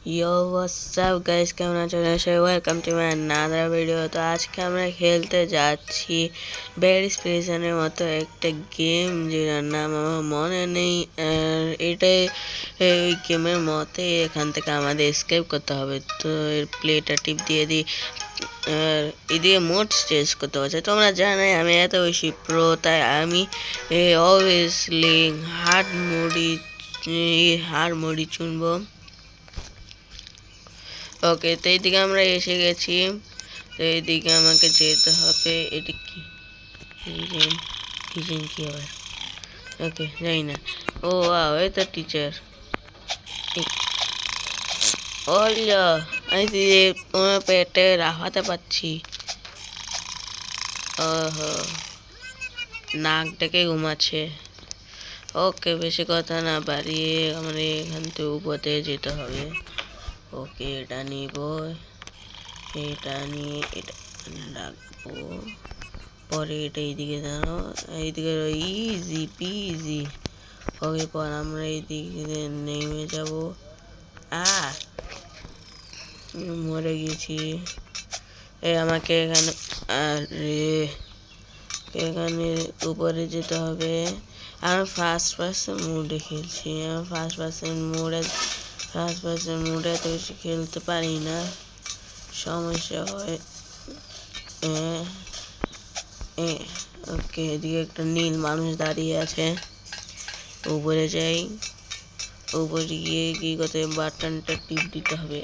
Yo, what's up guys, কেমন আছেন? Welcome to my another video. তো আজকে আমরা খেলতে যাচ্ছি ব্যাড স্পেশনের মতো একটা গেম, যেটার নাম আমার মনে নেই। এটাই ওই গেমের মতে এখান থেকে আমাদের এসকেপ করতে হবে। তো এর প্লেটা টিপ দিয়ে দিই। আর এদিকে মোড চেঞ্জ করতে পারছে। তোমরা জানাই আমি এত বেশি প্রো, তাই আমি অবভিয়াসলি হার্ড মোডই চুনবো। ওকে, তো এইদিকে আমরা এসে গেছি। তো এইদিকে আমাকে যেতে হবে। এটা কি টিচিং কি হবে? ওকে, জানি না। ও ওয়াও, এই তো টিচার। ওইলো, আমি তোমার পেটে রাখাতে পারছি। ওহো, নাক ডেকে ঘুমাচ্ছে। ওকে, বেশি কথা না বাড়িয়ে আমাদের এখান থেকে উপরে যেতে হবে। ওকে, এটা নিব, এটা নিয়ে এটা রাখবো। পরে এটা এইদিকে দাঁড়ো, এইদিকে ইজি পিজি। ওকে, পর আমরা এইদিকে নেমে যাব। মরে গেছি। আমাকে এখানে, আরে এখানে উপরে যেতে হবে। আমি ফার্স্ট পার্সন মোডে খেলছি। আমি ফার্স্ট পার্সন মোডে তো বেশি খেলতে পারি না, সমস্যা হয়। ওকে, এদিকে একটা নীল মানুষ দাঁড়িয়ে আছে। উপরে যাই, উপরে গিয়ে কি করতে বাটনটা টিপ দিতে হবে।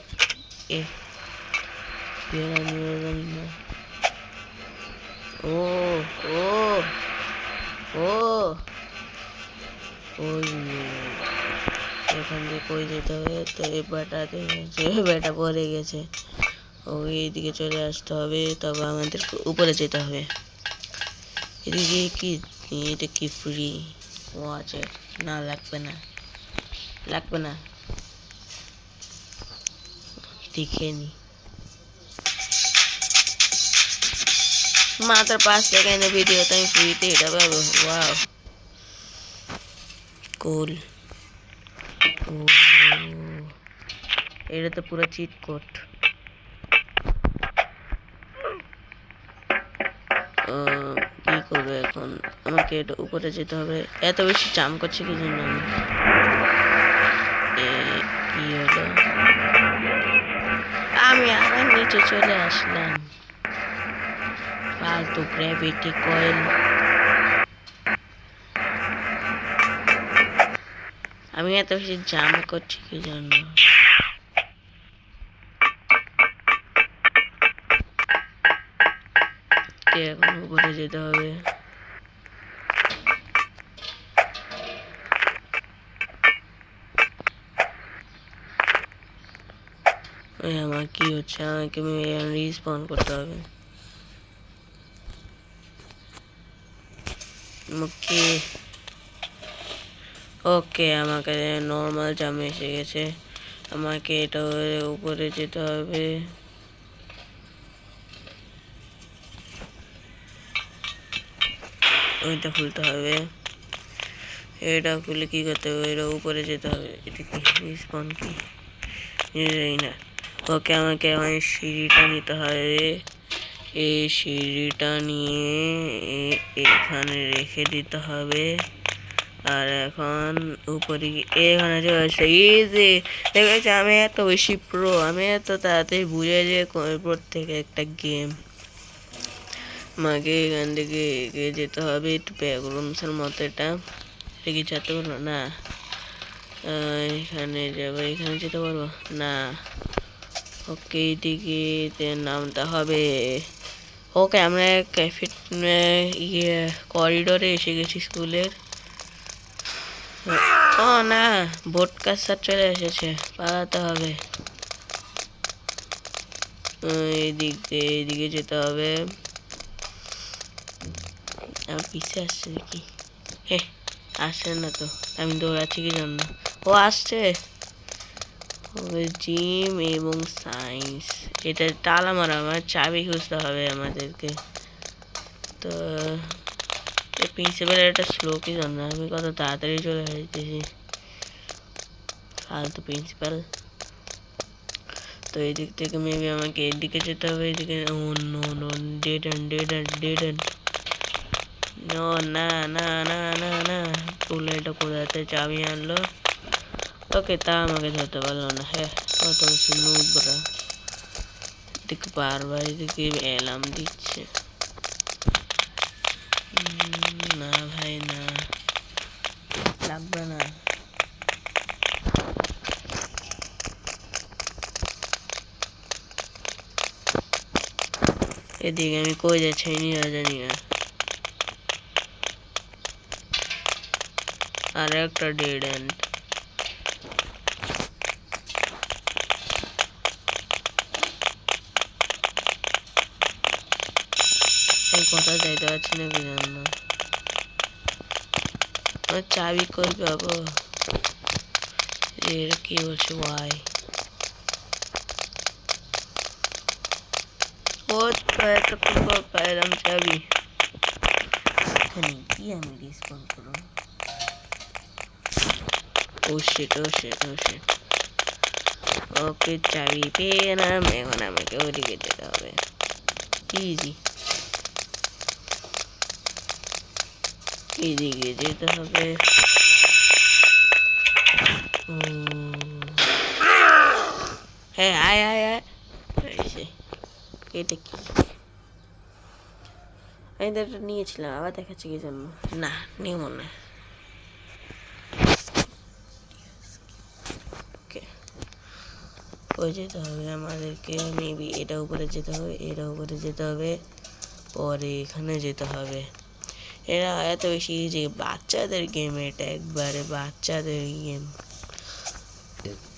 ও ও ও ওই এখান থেকে কই যেতে হবে? তো এই বেটাতে বেটা পড়ে গেছে। ওই এইদিকে চলে আসতে হবে, তবে আমাদের উপরে যেতে হবে। এদিকে কি, এটা কি ফ্রি? ও আছে না, লাগবে না, লাগবে না, দেখে নি। মাত্র 5 সেকেন্ডের ভিডিওতে আমি ফ্রিতে এটা পাবো। ওয়াও, কুল। এটা তো পুরো চিট কোড। কি করবো এখন? আমাকে এটা উপরে যেতে হবে। এত বেশি জাম করছে কি জন্য? কি হলো? আমি আবার নিচে চলে আসলাম। ফালতু গ্র্যাভিটি কয়েল। আমি এত বেশি জাম করছি কি জন্য? এখন উপরে যেতে হবে। আমার কি হচ্ছে? আমাকে রিস্পন করতে হবে। ওকে, আমাকে নর্মাল জাম এসে গেছে। আমাকে এটা উপরে যেতে হবে। ওইটা খুলতে হবে। এটা খুলে কি করতে হবে? এটা উপরে যেতে হবে। এটা কি রিস্পন কি? জানি না। ওকে, আমাকে আমার সিঁড়িটা নিতে হবে। এই সিঁড়িটা নিয়ে এখানে রেখে দিতে হবে। আর এখন উপরে এখানে চলে ইজি। দেখেছি আমি এত বেশি প্রো, আমি এত তাড়াতাড়ি বুঝে যে প্রত্যেক একটা গেম। আমাকে এখান থেকে এগিয়ে যেতে হবে একটু ব্যাকরুমসের মতো। এটা কি যেতে পারবো না? এখানে যাবো, এখানে যেতে পারবো না। ওকে, এদিকে নামতে হবে। ওকে, আমরা ক্যাফে করিডোরে এসে গেছি স্কুলের। ও না, বোটকার স্যার চলে এসেছে, পালাতে হবে। এইদিকে যেতে হবে। আমার পিছিয়ে আসছে নাকি? আসছে না তো, আমি দৌড়াচ্ছি কি জন্য? ও আসছে। জিম এবং সায়েন্স, এটা তালা মারা, আমার চাবি খুঁজতে হবে আমাদেরকে। তো প্রিন্সিপাল এটা স্লো কি জন্য? আমি কত তাড়াতাড়ি চলে আসতেছি। ফালতু প্রিন্সিপাল। তো এই দিক থেকে মেবি আমাকে এদিকে যেতে হবে, এদিকে। Oh no no, dead end dead end dead end. No, না না না না না, বুলেটটা কোথাতে চাবি আনলো? ওকে, তা আমাকে ধরতে পারলো না। হ্যাঁ, কত বেশি নুবরা। এদিকে বারবার এদিকে এলাম দিচ্ছে। না ভাই না, লাগবে না। এদিকে আমি কই যাচ্ছি জানি না। আর একটা ডেড এন্ড। এই কথা যাইতে পারছি না কি জন্য। চাবি কই পাবো? এর কি বলছে ভাই? ও এতক্ষণ পর পাইলাম চাবি। এখানে কি আমি রিস্পন করো? ও শিট, ও শিট, ও শিট। ওকে, চাবি পেয়ে গেলাম। এখন আমাকে ওদিকে যেতে হবে। ইজি, এদিকে যেতে হবে। হ্যাঁ, আয় আয় আয়। এটা কি? আমি তো এটা নিয়েছিলাম, আবার দেখাচ্ছি কি জন্য? না, নিয়ে মনে হয়। ওকে, ওই যেতে হবে আমাদেরকে। মেবি এটা উপরে যেতে হবে, এটা উপরে যেতে হবে, পরে এখানে যেতে হবে। এরা এত বেশি যে বাচ্চাদের গেম, এটা একবারে বাচ্চাদের গেম।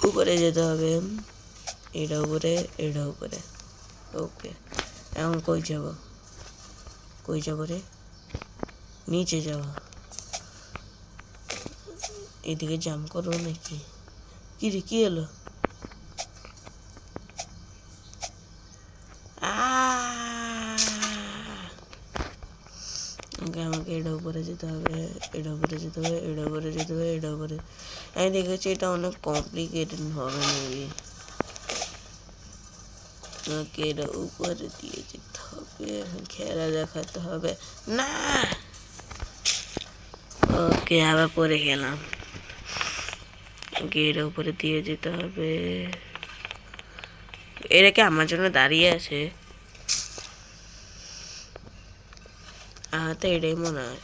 উপরে যেতে হবে, এটা উপরে, এটা উপরে। ওকে, এখন কই যাব? কই যাব রে? নিচে যাওয়া। এদিকে জাম্প করো নাকি? কি রে, কি হলো? আমাকে এটা উপরে যেতে হবে, এটা উপরে যেতে হবে, এটা উপরে যেতে হবে, এটা উপরে। আমি দেখেছি এটা অনেক কমপ্লিকেটেড হবে মেবি। আমাকে এটা উপরে দিয়ে যেতে হবে, খেলা দেখাতে হবে না। ওকে, আবার পরে গেলাম। ওকে, এটা উপরে দিয়ে যেতে হবে। এটা কি আমার জন্য দাঁড়িয়ে আছে? তো এটাই মনে হয়।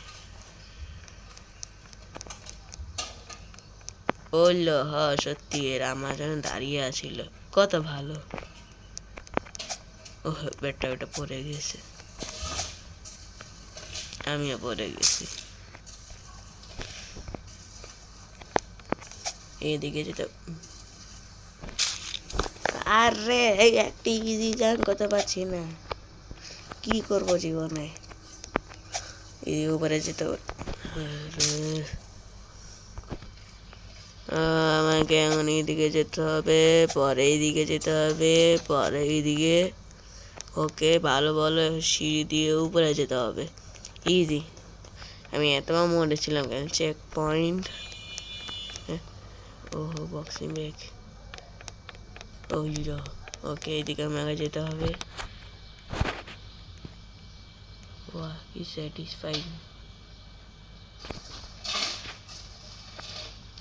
বললো হ, সত্যি এরা আমার জন্য দাঁড়িয়ে আছিল। কত ভালো। ও বেটা, ওটা পড়ে গেছে। আমিও পড়ে গেছি। এইদিকে যেতে। আরে এই একটি ইজি জান করতে পারছি না, কি করব জীবনে? এই উপরে যেতে হবে। আমাকে এখন এইদিকে যেতে হবে, পরে এইদিকে যেতে হবে, পরে এইদিকে। ওকে, ভালো ভালো সিঁড়ি দিয়ে উপরে যেতে হবে। ইজি। আমি এতবার মরেছিলাম কেন? Checkpoint. ওহো, বক্সিং ব্যাগ। ওইলো। ওকে, এইদিকে আমাকে যেতে হবে। বাহ, কি স্যাটিসফাইং।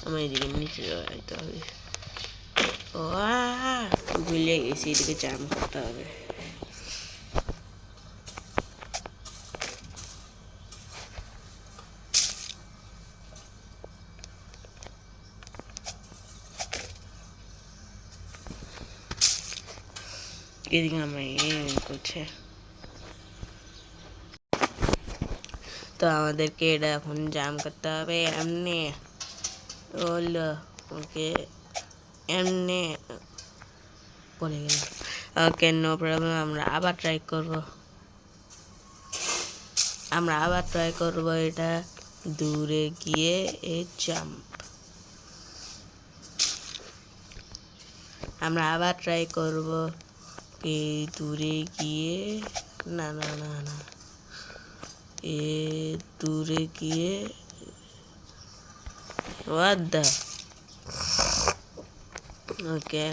আমার এদিকে নিচে যেতে হবে। ও ভুলে গেছি, এদিকে জাম্প করতে হবে। এদিকে আমার করছে। তো আমাদেরকে এটা এখন জাম্প করতে হবে এমনি। হলো, ওকে, এমনি পড়ে গেল। ওকে, নো প্রবলেম। আমরা আবার ট্রাই করব। এটা দূরে গিয়ে এই জাম্প। আমরা আবার ট্রাই করব এই দূরে গিয়ে। না না না না, এ দূরে গিয়ে। What the? ওকে,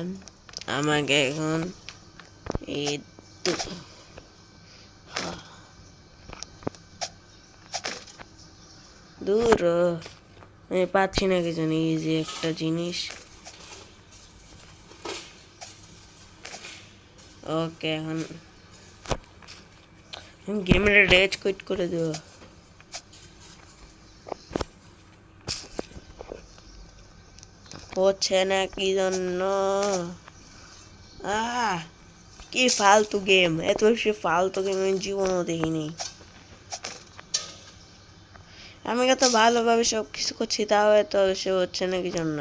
আমাকে এখন এই দূর আমি পাচ্ছি না কিছু নেই, এই যে একটা জিনিস। ওকে, এখন গেমের রেজ কুইট করে দেবো। হচ্ছে না কি জন্য? কি ফালতু গেম, এত বেশি ফালতু গেম আমি জীবনও দেখিনি। আমি কত ভালোভাবে সব কিছু করছি, তাও এত বেশি হচ্ছে না কি জন্য?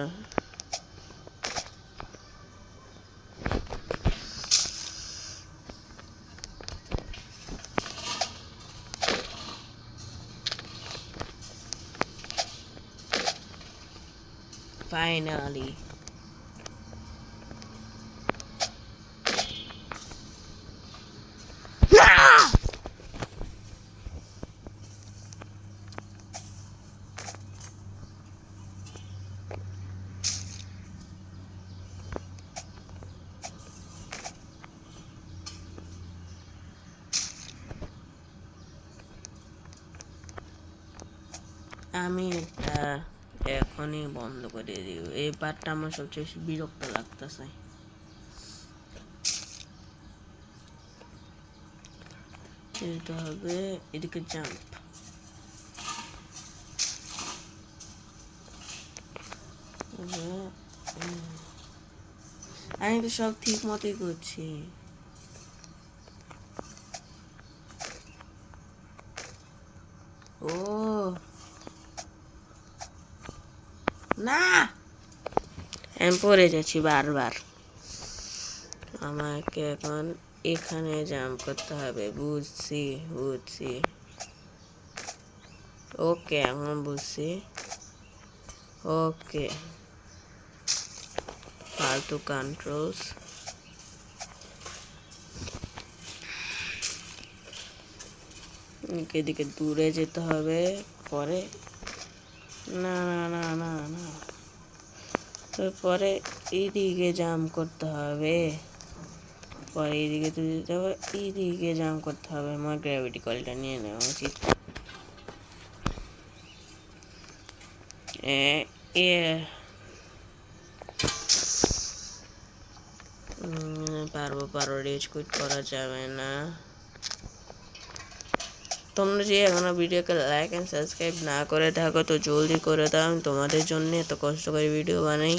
ফাইনালি আমি এটা এখনই বন্ধ করে দিব। এই পার্টটা আমার সবচেয়ে বেশি বিরক্ত লাগতেছে। যেতে হবে এদিকে জাম্প। আমি তো সব ঠিক মতোই করছি। ও না, আমি পড়ে যাচ্ছি বারবার। আমাকে এখন এখানে জাম্প করতে হবে। বুঝছি। ওকে, এখন বুঝছি। ওকে, ফালতু কন্ট্রোলস। এদিকে দূরে যেতে হবে। পরে না না না না না, তারপরে এইদিকে জাম্প করতে হবে। পরে এইদিকে তো যেতে হবে, এইদিকে জাম্প করতে হবে। আমার গ্র্যাভিটি কলটা নিয়ে নেওয়া উচিত। পারো, রেজ কুইট করা যাবে না। তোমরা যে এখনো ভিডিওকে লাইক এন্ড সাবস্ক্রাইব না করে থাকো তো জলদি করে দাও। আমি তোমাদের জন্য এত কষ্ট করে ভিডিও বানাই।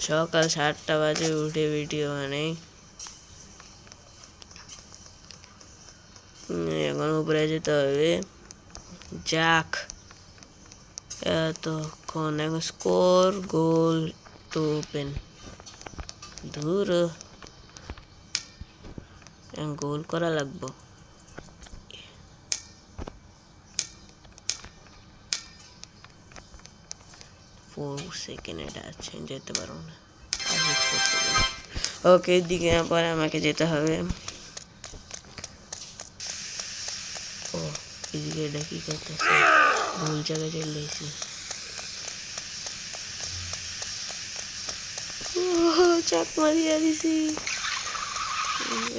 সকাল 7টা বাজে উঠে ভিডিও বানাই। এখন উপরে যেতে হবে। যাক, এতক্ষণ এখন স্কোর গোল টু ওপেন। ধুর, গোল করা লাগবো। 4 সেকেন্ড এটা আছে, যেতে পারবো না। ওকে, দিকে পরে আমাকে যেতে হবে। ও এদিকে এটা কি করতেছে? ভুল জায়গায় চলে এসেছি। চাক মারিয়া দিছি।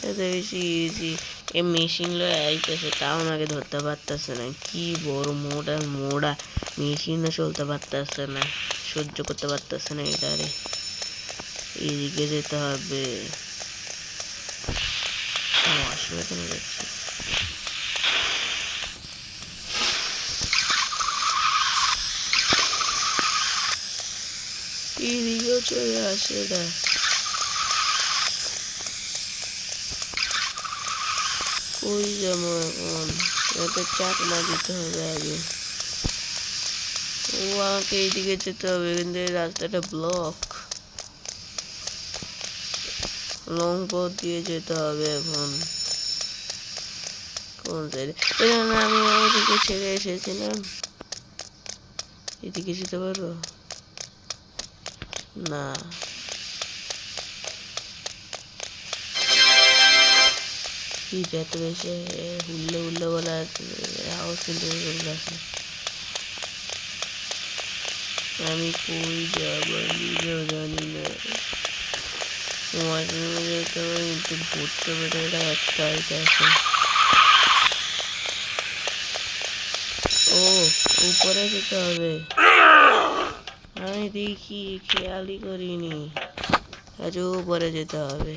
এত বেশি ইজি। এই মেশিন লয়ে আইতেছে, তাও আমাকে ধরতে পারতেছে না। কি বড় মোড়া মেশিনও চলতে পারতেছে না, সহ্য করতে পারতেছে না এটারে। এদিকে যেতে হবে। আসলে কেন যাচ্ছি? এদিকেও চলে আসে না। ওই যাবো এখন, এতে চাকমা দিতে হবে আগে। ও আমাকে এইদিকে যেতে হবে, কিন্তু এই রাস্তাটা ব্লক। লং পথ দিয়ে যেতে হবে এখন। কোন সাইডে? আমি ওদিকে ছেড়ে এসেছিলাম। এদিকে যেতে পারবো না? এত বেশি হুল্লে বলা আওয়াজ কিন্তু আছে। আমি কই যাবো নিজেও জানি না। ওয়াশরুমে যেতে হবে কিন্তু ঘুরতে বেরোলে একটা আইতে আছে। ও উপরে যেতে হবে, আমি দেখি খেয়ালই করিনি। আজও উপরে যেতে হবে,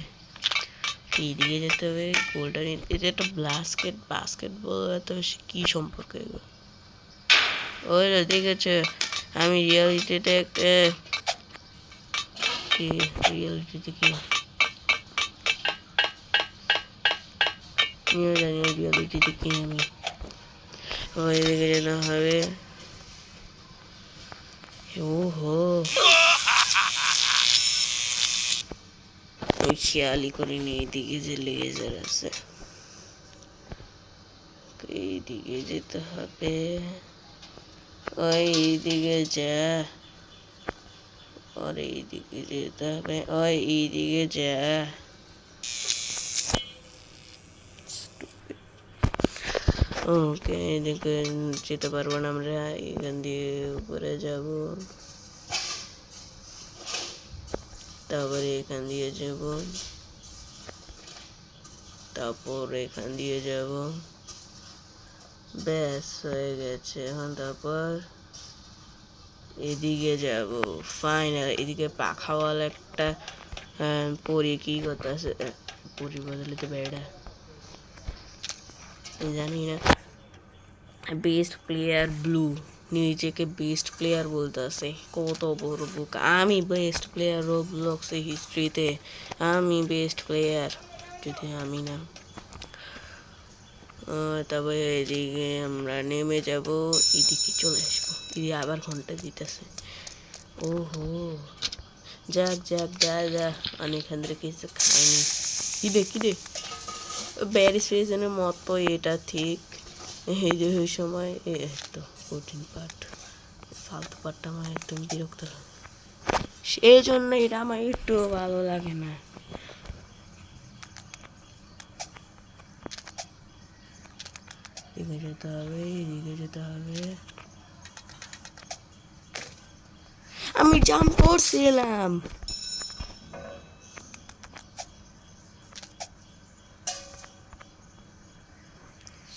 এইদিকে যেতে হবে। গোল্ডেন এটা একটা বাস্কেটবল এত কি সম্পর্ক এগুলো? ওই দেখেছে আমি রিয়ালিটিতে কি রিয়ালিটিতে কি জানি রিয়ালিটিতে কি আমি ওই দিকে যেতে হবে। ওহো ওই খেয়ালই করিনি এইদিকে যে লেজার আছে, এইদিকে যেতে হবে। ওই এইদিকে যা, और এইদিকে যেতে হবে, ওই এইদিকে যা। ওকে এদিকে যেতে পারবো না আমরা, এখান দিয়ে উপরে যাব, তারপরে এখান দিয়ে যাব, তারপর এখান দিয়ে যাব। ব্যাস হয়ে গেছে। এখন তারপর এদিকে যাব ফাইনাল। এদিকে পাখাওয়ালা একটা পরি কি করতেছে, পরি বদলে তো বেড়া জানি না। বেস্ট প্লেয়ার ব্লু, নিজেকে বেস্ট প্লেয়ার বলতেছে, কত বড় বুক। আমি বেস্ট প্লেয়ার রোবলক্সে হিস্ট্রিতে, আমি বেস্ট প্লেয়ার। যদি আমি না, তবে এদিকে আমরা নেমে যাব, এদিকে চলে আসবো। এদিকে আবার ঘন্টা দিতেছে। ওহো যাক যাক যা যা, অনেকক্ষণ ধরে কিছু খাইনি। কিদে ব্যারিস ফ্রিজেনের মতো এটা ঠিক। এই যে ওই সময় তো কঠিন পাঠ, ফালতু পাঠটা আমার একদম বিরক্ত লাগে, সেই জন্য এটা আমার একটু ভালো লাগে না। এদিকে যেতে হবে, এদিকে যেতে হবে। আমি জাম্প করছিলাম।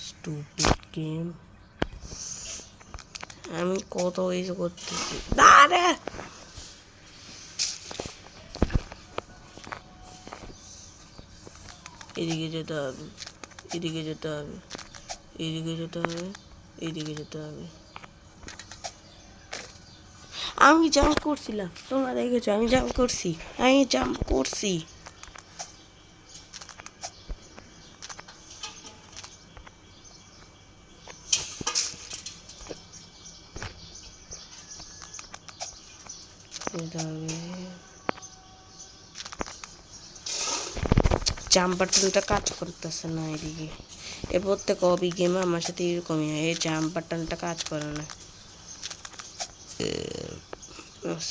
স্টুপিড গেম, আমি কত কিছু করতেছি। দাঁড়া এদিকে যেতে হবে, এদিকে যেতে হবে, এদিকে যেতে হবে, এদিকে যেতে হবে। আমি জাম্প করছিলাম, তোমরা দেখেছো আমি জাম্প করছি, আমি জাম্প করছি। জাম্প বাটনটা কাজ করতেছে না এদিকে। এর প্রত্যেক হবি গেমে আমার সাথে এরকমই হয়, এই জাম্প বাটনটা কাজ করে না।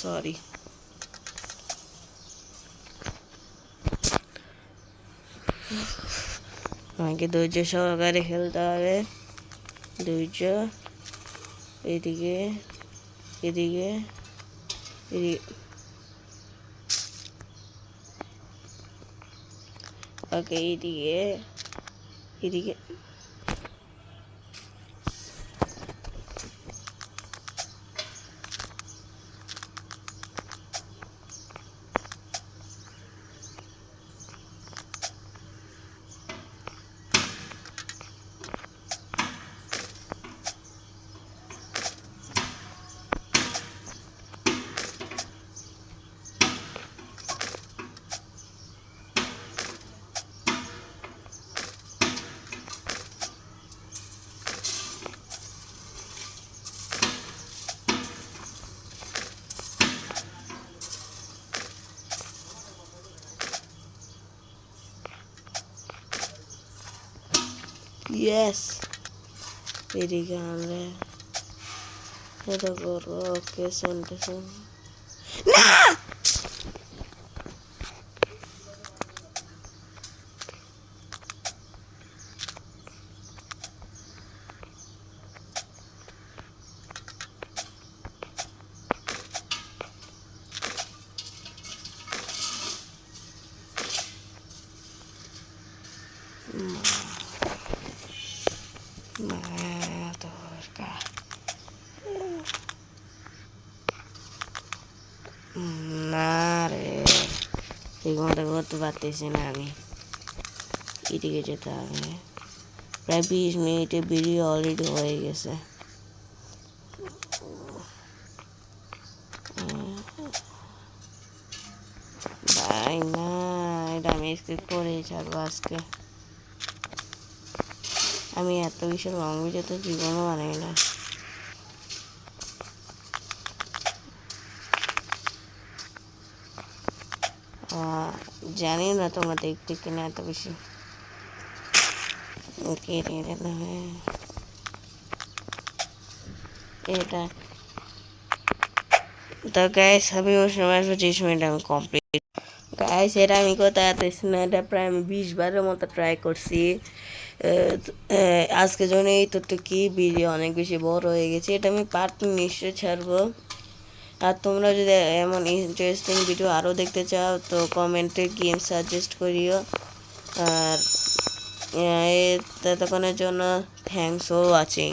সরি, আমাকে ধৈর্য সহকারে খেলতে হবে। ধৈর্য, এদিকে এদিকে এদিকে, ওকে এদিকে এদিকে। ইয়েস, এদিকে আনলে এটা করো। ওকে শুনতেছেন না, না রে, ঠিক মতো করতে পারতেছি না আমি। এদিকে যেতে হবে। প্রায় 20 মিনিটে ভিডিও অলরেডি হয়ে গেছে। ভাই না, এটা আমি স্কিপ করেই ছাড়বো আজকে। আমি এত বেশি লং ভিডিও তো জীবনও বানাই না। জানি না তোমরা দেখতে কিনা এত বেশি। এটা তো গাইস, আমি ওর সময় 25 মিনিট আমি কমপ্লিট। গাইস, এটা আমি কোথায় আসতেছি না, এটা প্রায় আমি 20 বারের মতো ট্রাই করছি। আজকে জন্য এই কি ভিডিও অনেক বেশি বড় হয়ে গেছে। এটা আমি পার্ট নিশ্চয় ছাড়বো। আর তোমরা যদি এমন ইন্টারেস্টিং ভিডিও আরও দেখতে চাও তো কমেন্টে গেম সাজেস্ট করিও। আর ততক্ষণের জন্য থ্যাংকস ফর ওয়াচিং।